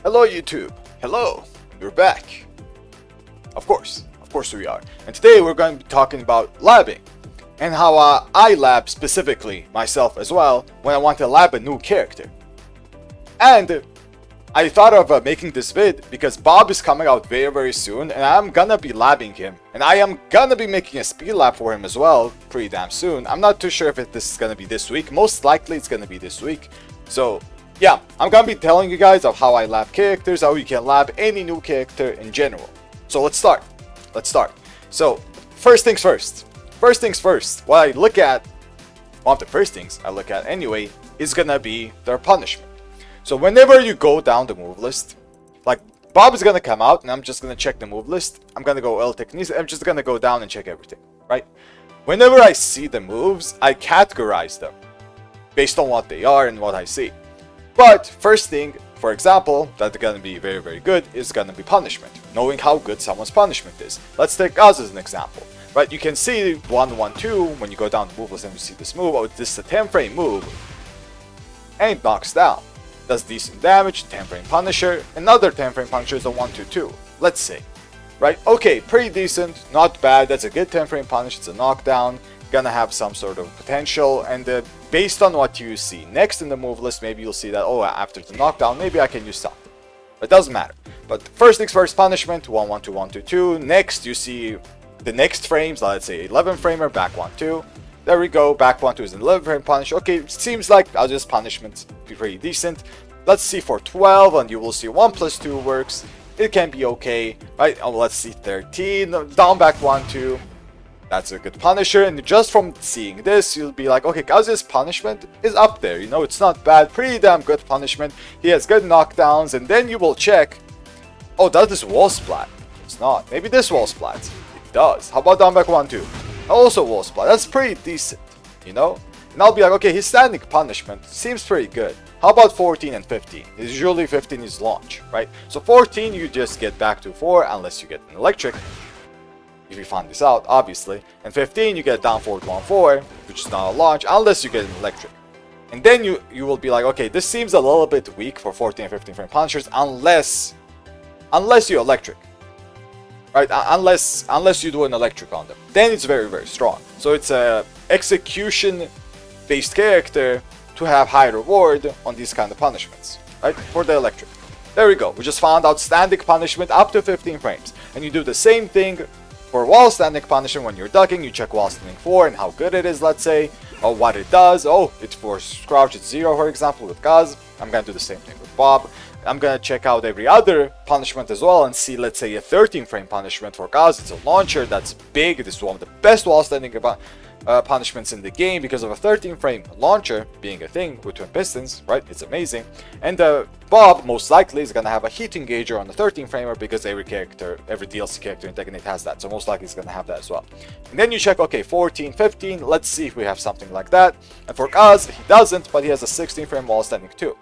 Hello YouTube! Hello! We're back! Of course we are. And today we're going to be talking about labbing. And how I lab specifically, myself as well, when I want to lab a new character. And I thought of making this vid because Bob is coming out very soon and I'm gonna be labbing him. And I am gonna be making a speed lab for him as well, pretty damn soon. I'm not too sure if this is gonna be this week. Most likely it's gonna be this week. So yeah, I'm gonna be telling you guys of how I lab characters, how you can lab any new character in general. So let's start. So first things first. What I look at, one of the first things I look at anyway, is gonna be their punishment. So whenever you go down the move list, like Bob is gonna come out and I'm just gonna check the move list. I'm gonna go L techniques. I'm just gonna go down and check everything, right? Whenever I see the moves, I categorize them based on what they are and what I see. But first thing, for example, that's gonna be very good is gonna be punishment. Knowing how good someone's punishment is. Let's take us as an example, right? You can see 1-1-2 when you go down the move list and you see this move. Oh, this is a 10 frame move, and it knocks down. Does decent damage, 10 frame punisher. Another 10 frame punisher is a 1-2-2. Let's say, right? Okay, pretty decent, not bad. That's a good 10 frame punish. It's a knockdown. Gonna have some sort of potential, and based on what you see next in the move list, maybe you'll see that, oh, after the knockdown, maybe I can use something. It doesn't matter. But first things first, punishment, 1-1-2, 1-2-2. Next, you see the next frames, let's say 11 framer, back 1-2. There we go, back 1-2 is an 11 frame punish. Okay, seems like I'll just punishments be pretty decent. Let's see for 12, and you will see 1+2 works. It can be okay, right? Oh, let's see 13, down back 1-2. That's a good punisher, and just from seeing this, you'll be like, okay, Gazi's punishment is up there, you know, it's not bad, pretty damn good punishment. He has good knockdowns, and then you will check, oh, does this wall splat? It's not. Maybe this wall splats. It does. How about down back 1-2? Also wall splat. That's pretty decent, you know? And I'll be like, okay, his standing punishment seems pretty good. How about 14 and 15? Usually 15 is launch, right? So 14, you just get back to 4 unless you get an electric. If you find this out, obviously. And 15, you get down forward 1-4, which is not a launch, unless you get an electric. And then you will be like, okay, this seems a little bit weak for 14 and 15 frame punishers, unless you electric, right? Unless you do an electric on them, then it's very strong. So it's a execution-based character to have high reward on these kind of punishments, right? For the electric. There we go. We just found out standing punishment up to 15 frames, and you do the same thing. For wall standing punishment, when you're ducking, you check wall standing 4 and how good it is, let's say, or what it does. Oh, it's for crouch, it's 0, for example, with Gaz. I'm gonna do the same thing with Bob. I'm gonna check out every other punishment as well and see, let's say, a 13 frame punishment for Gaz. It's a launcher that's big. This is one of the best wall standing punishments in the game because of a 13 frame launcher being a thing with twin pistons, right? It's amazing. And Bob most likely is gonna have a heat engager on the 13 framer because every DLC character in Tekken 8 has that, so most likely he's gonna have that as well. And then you check, okay, 14, 15, let's see if we have something like that. And for Gaz, he doesn't, but he has a 16 frame wall standing too.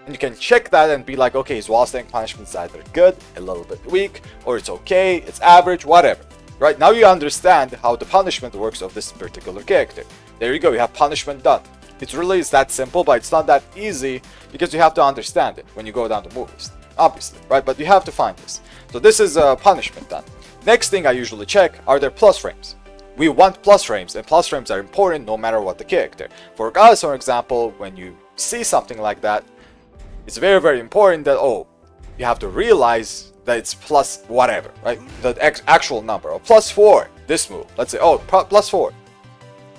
And you can check that and be like, okay, his wall standing punishment is either good, a little bit weak, or it's okay, it's average, whatever. Right, now you understand how the punishment works of this particular character. There you go, you have punishment done. It really is that simple, but it's not that easy because you have to understand it when you go down the move list, obviously, right? But you have to find this. So this is punishment done. Next thing I usually check, are there plus frames? We want plus frames, and plus frames are important no matter what the character. For guys, for example, when you see something like that, it's very important that, oh, you have to realize that it's plus whatever, right? The actual number, or +4, this move. Let's say, oh, +4.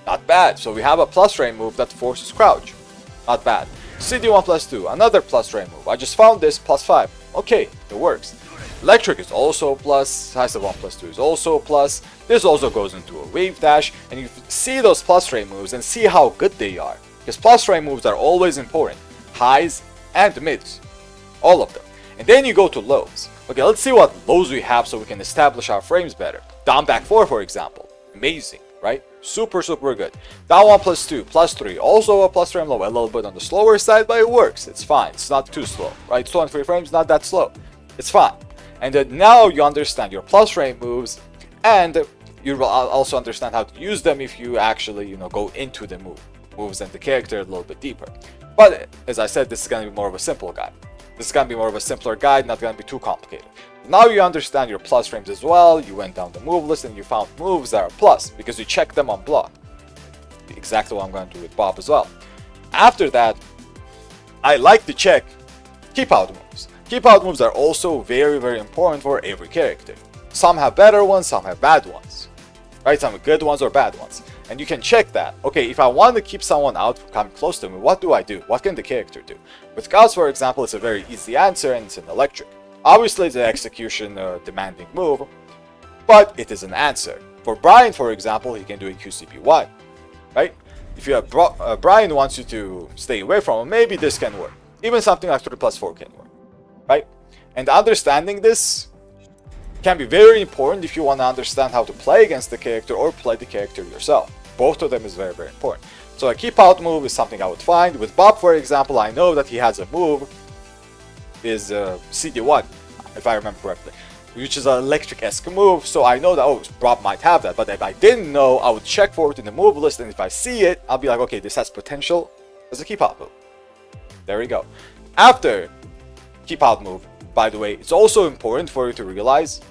Not bad. So we have a plus frame move that forces crouch. Not bad. CD1 +2, another plus frame move. I just found this +5. Okay, it works. Electric is also plus, Heist 1 +2 is also plus. This also goes into a wave dash, and you see those plus frame moves and see how good they are. Because plus frame moves are always important. Highs and mids. All of them. And then you go to lows. Okay, let's see what lows we have so we can establish our frames better. Down back 4, for example. Amazing, right? Super good. Down 1 +2, +3. Also a plus frame low. A little bit on the slower side, but it works. It's fine. It's not too slow, right? 23 frames, not that slow. It's fine. And then now you understand your plus frame moves, and you will also understand how to use them if you actually, you know, go into the moves and the character a little bit deeper. But as I said, this is going to be more of a simple guide. This is going to be more of a simpler guide, not going to be too complicated. Now you understand your plus frames as well. You went down the move list and you found moves that are plus because you checked them on block. Exactly what I'm going to do with Bob as well. After that, I like to check keep out moves. Keep out moves are also very, very important for every character. Some have better ones, some have bad ones. Right? Some have good ones or bad ones. And you can check that. Okay, if I want to keep someone out from coming close to me, what do I do? What can the character do? With Gauss, for example, it's a very easy answer and it's an electric. Obviously, it's an execution demanding move, but it is an answer. For Brian, for example, he can do a QCP1, right? If you have Brian wants you to stay away from him, maybe this can work. Even something like 3+4 can work, right? And understanding this can be very important if you want to understand how to play against the character or play the character yourself. Both of them is very, very important. So a keep out move is something I would find. With Bob, for example, I know that he has a move is CD1, if I remember correctly, which is an electric-esque move, so I know that, oh, Bob might have that, but if I didn't know, I would check for it in the move list, and if I see it, I'll be like, okay, this has potential as a keep out move. There we go. After keep out move, by the way, it's also important for you to realize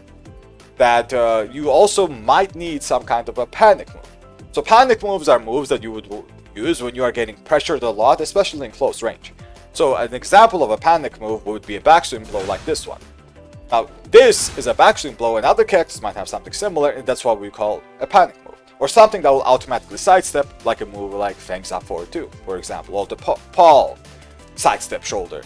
that you also might need some kind of a panic move. So panic moves are moves that you would use when you are getting pressured a lot, especially in close range. So an example of a panic move would be a backswing blow like this one. Now, this is a backswing blow, and other characters might have something similar, and that's what we call a panic move. Or something that will automatically sidestep, like a move like Fang's up forward 2, for example, or the Paul sidestep shoulder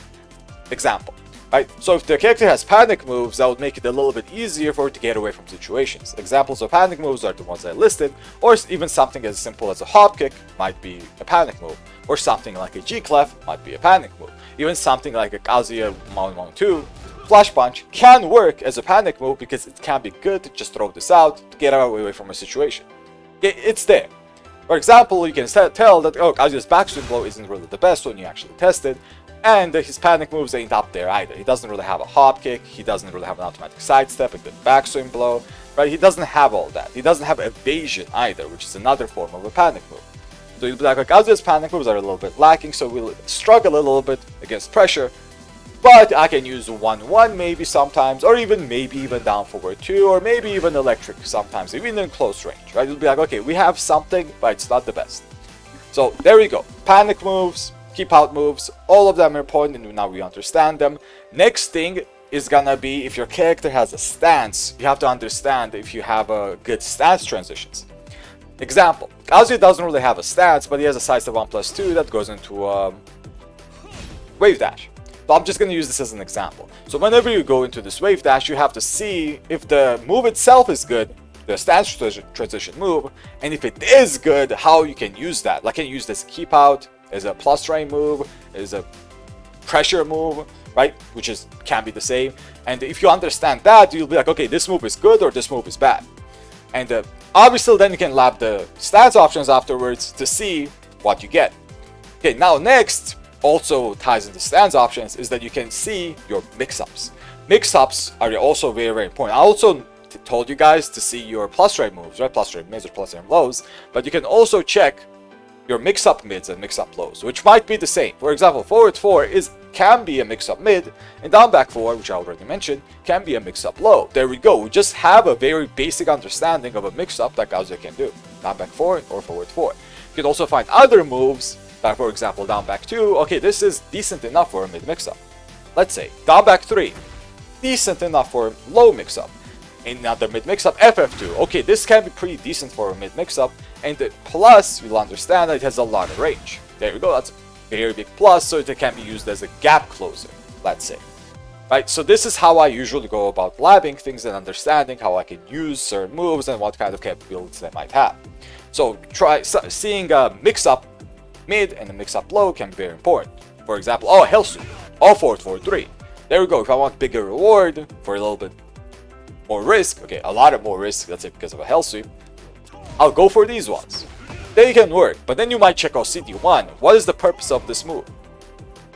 example. Right? So if the character has panic moves, that would make it a little bit easier for it to get away from situations. Examples of panic moves are the ones I listed, or even something as simple as a hop kick might be a panic move, or something like a G-clef might be a panic move. Even something like a Kazuya Mount 2 Flash Punch can work as a panic move because it can be good to just throw this out to get away from a situation. It's there. For example, you can tell that, oh, Kazuya's backswing blow isn't really the best when you actually test it, and his panic moves ain't up there either. He doesn't really have a hop kick, he doesn't really have an automatic sidestep, a good backswing blow, right? He doesn't have all that. He doesn't have evasion either, which is another form of a panic move. So you'll be like, Kazuya's panic moves are a little bit lacking, so we'll struggle a little bit against pressure, but I can use 1-1 maybe sometimes, or maybe even down forward 2, or maybe even electric sometimes, even in close range, right? You'll be like, okay, we have something, but it's not the best. So there we go. Panic moves, keep out moves, all of them are important, and now we understand them. Next thing is gonna be if your character has a stance, you have to understand if you have a good stance transitions. Example, Kazuya doesn't really have a stance, but he has a sidestep 1+2 that goes into wave dash. So I'm just going to use this as an example. So whenever you go into this wave dash, you have to see if the move itself is good, the stance transition move, and if it is good, how you can use that. Like, can you use this keep out as a plus range move, as a pressure move, right? Which can be the same. And if you understand that, you'll be like, okay, this move is good or this move is bad. And obviously then you can lab the stance options afterwards to see what you get. Okay, now next, also ties into stance options, is that you can see your mix-ups. Mix-ups are also very, very important. I also told you guys to see your plus range moves, right? Plus range mids or plus range lows, but you can also check your mix-up mids and mix-up lows, which might be the same. For example, forward 4 can be a mix-up mid, and down back 4, which I already mentioned, can be a mix-up low. There we go. We just have a very basic understanding of a mix-up that Kazuya can do. Down back 4 or forward 4. You can also find other moves, like for example, down back 2. Okay, this is decent enough for a mid mix-up. Let's say down back 3, decent enough for a low mix-up. Another mid mix-up, FF2. Okay, this can be pretty decent for a mid mix-up, and plus you'll understand that it has a lot of range. There we go. That's a very big plus, so it can be used as a gap closer, let's say. Right, so this is how I usually go about labbing things and understanding how I can use certain moves and what kind of capabilities they might have. So seeing a mix-up mid and a mix-up low can be very important. For example, oh, Hell Sweep, all forward 4-3. There we go. If I want bigger reward for a little bit more risk, okay, a lot of more risk, let's say because of a Hell Sweep, I'll go for these ones. They can work, but then you might check out CD1. What is the purpose of this move?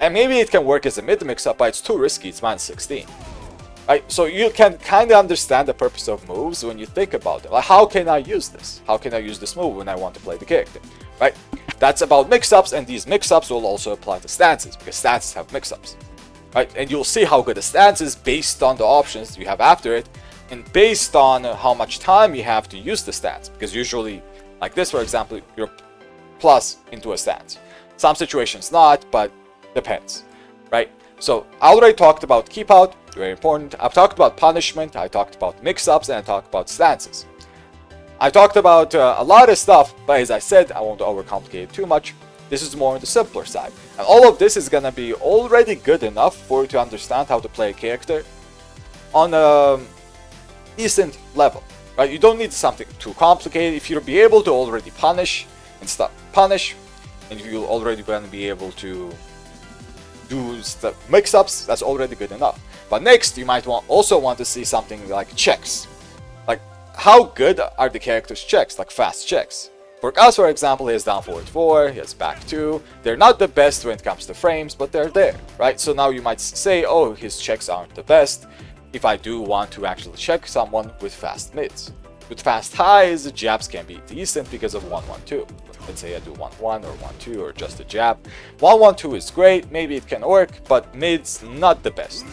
And maybe it can work as a mid mix-up, but it's too risky, it's -16. Right? So you can kind of understand the purpose of moves when you think about them. Like, how can I use this? How can I use this move when I want to play the character? Right? That's about mix-ups, and these mix-ups will also apply to stances, because stances have mix-ups. right? And you'll see how good the stance is based on the options you have after it, and based on how much time you have to use the stance. Because usually, like this, for example, you're plus into a stance. Some situations not, but depends, right? So I already talked about keep out, very important. I've talked about punishment, I talked about mix-ups, and I talked about stances. I talked about a lot of stuff, but as I said, I won't overcomplicate it too much. This is more on the simpler side. And all of this is gonna be already good enough for you to understand how to play a character on a decent level, right? You don't need something too complicated. If you'll be able to already punish and stop punish, and you're already gonna be able to do the mix-ups, that's already good enough. But next, you might also want to see something like checks. Like, how good are the character's checks, like fast checks? For Gus, for example, he has down forward 4, he has back 2. They're not the best when it comes to frames, but they're there, right? So now you might say, oh, his checks aren't the best if I do want to actually check someone with fast mids. With fast highs, the jabs can be decent because of 1-1-2. Let's say I do 1-1 or 1-2 or just a jab. 1-1-2 is great, maybe it can work, but mid's not the best,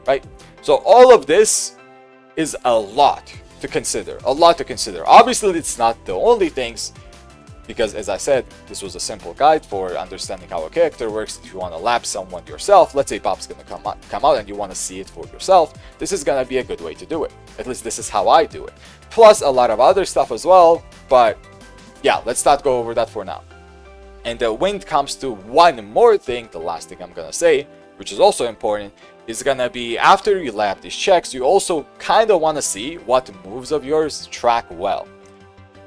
right? So all of this is a lot to consider, Obviously, it's not the only things, because as I said, this was a simple guide for understanding how a character works. If you want to lap someone yourself, let's say Bob's gonna come out and you want to see it for yourself, this is gonna be a good way to do it. At least this is how I do it. Plus a lot of other stuff as well, but yeah, let's not go over that for now. And when it comes to one more thing, the last thing I'm gonna say, which is also important, is gonna be after you lap these checks, you also kind of want to see what moves of yours track well.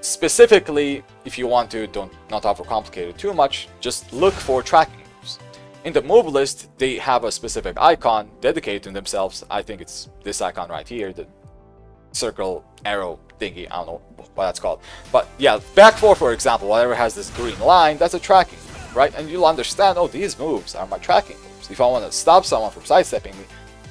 Specifically, if you want to, not overcomplicate it too much, just look for tracking moves. In the move list, they have a specific icon dedicated to themselves. I think it's this icon right here, the circle arrow thingy, I don't know what that's called. But yeah, back 4, for example, whatever has this green line, that's a tracking move, right? And you'll understand, oh, these moves are my tracking moves. If I want to stop someone from sidestepping me,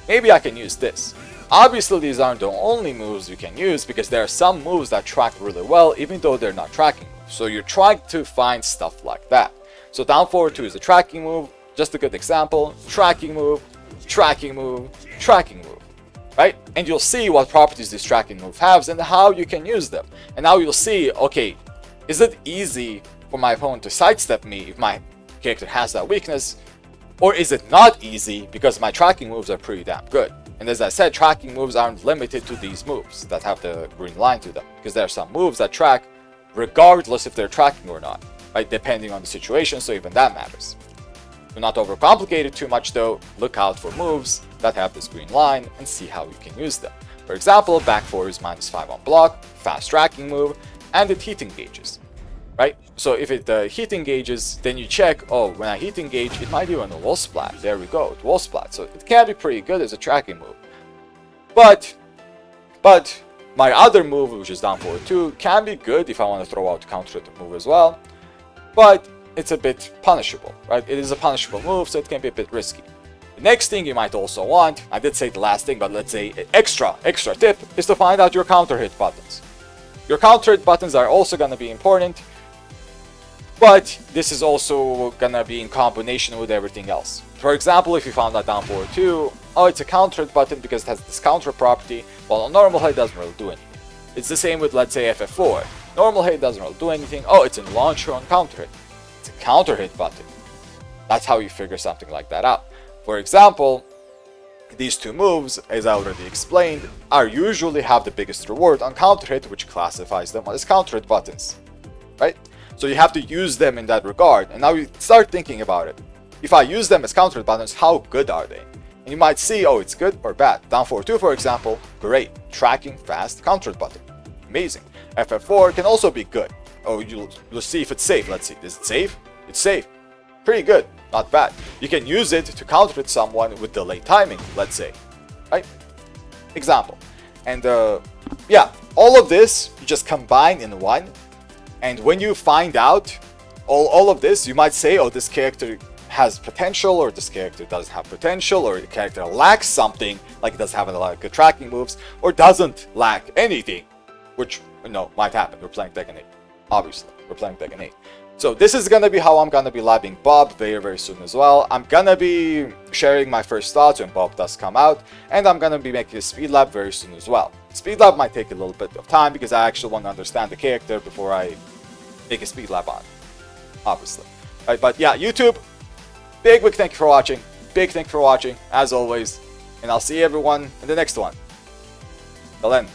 maybe I can use this. Obviously, these aren't the only moves you can use, because there are some moves that track really well, even though they're not tracking moves. So you're trying to find stuff like that. So down forward 2 is a tracking move, just a good example. Tracking move, tracking move, tracking move, right? And you'll see what properties this tracking move has and how you can use them. And now you'll see, okay, is it easy for my opponent to sidestep me if my character has that weakness? Or is it not easy because my tracking moves are pretty damn good? And as I said, tracking moves aren't limited to these moves that have the green line to them, because there are some moves that track regardless if they're tracking or not, right? Depending on the situation, so even that matters. Do not overcomplicate it too much though. Look out for moves that have this green line and see how you can use them. For example, back 4 is -5 on block, fast tracking move, and it heat engages, right? So if it heat engages, then you check, oh, when I heat engage, it might do on a wall splat. There we go, wall splat. So it can be pretty good as a tracking move. But my other move, which is down forward 2, can be good if I want to throw out counter hit move as well. But it's a bit punishable, right? It is a punishable move, so it can be a bit risky. The next thing you might also want, I did say the last thing, but let's say extra tip, is to find out your counter hit buttons. Your counter hit buttons are also going to be important, but this is also going to be in combination with everything else. For example, if you found that down forward 2, oh, it's a counter hit button because it has this counter property, while on normal hit doesn't really do anything. It's the same with, let's say, FF4. Normal hit doesn't really do anything. Oh, it's in launcher on counter hit. It's a counter hit button. That's how you figure something like that out. For example, these two moves, as I already explained, are usually have the biggest reward on counter hit, which classifies them as counter hit buttons, right? So you have to use them in that regard. And now you start thinking about it. If I use them as counter hit buttons, how good are they? And you might see, oh, it's good or bad. Down forward 2, for example, great. Tracking, fast, counter hit button. Amazing. FF4 can also be good. Oh, you'll see if it's safe. Let's see. Is it safe? It's safe. Pretty good. Not bad. You can use it to counter hit someone with delayed timing, let's say. Right? Example. And yeah, all of this you just combine in one. And when you find out all of this, you might say, oh, this character has potential, or this character doesn't have potential, or the character lacks something, like it doesn't have a lot of good tracking moves, or doesn't lack anything, which, you know, might happen. We're playing Tekken 8. Obviously, we're playing Tekken 8. So this is gonna be how I'm gonna be labbing Bob very soon as well. I'm gonna be sharing my first thoughts when Bob does come out, and I'm gonna be making a speed lab very soon as well. Speed lab might take a little bit of time because I actually want to understand the character before I make a speed lab on it, obviously. Right, but yeah, YouTube, big thank you for watching. Big thank you for watching, as always. And I'll see everyone in the next one. Till then.